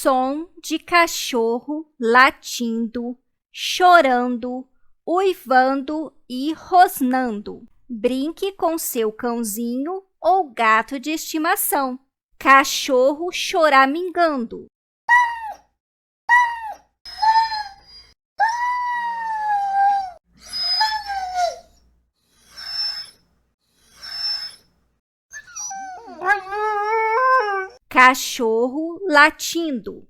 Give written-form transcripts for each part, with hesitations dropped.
Som de cachorro latindo, chorando, uivando e rosnando. Brinque com seu cãozinho ou gato de estimação. Cachorro choramingando. Cachorro latindo.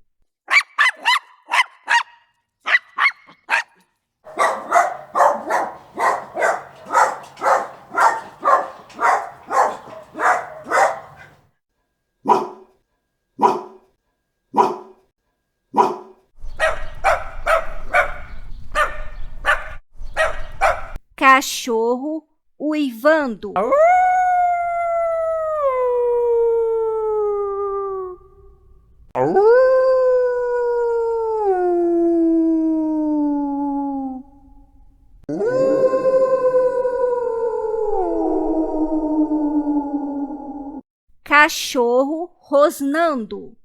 Cachorro uivando. Cachorro rosnando.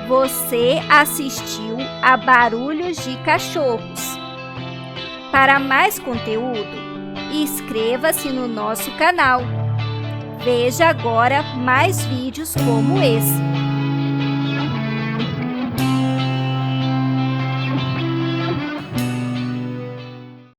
Você assistiu a Barulhos de Cachorros. Para mais conteúdo, inscreva-se no nosso canal. Veja agora mais vídeos como esse.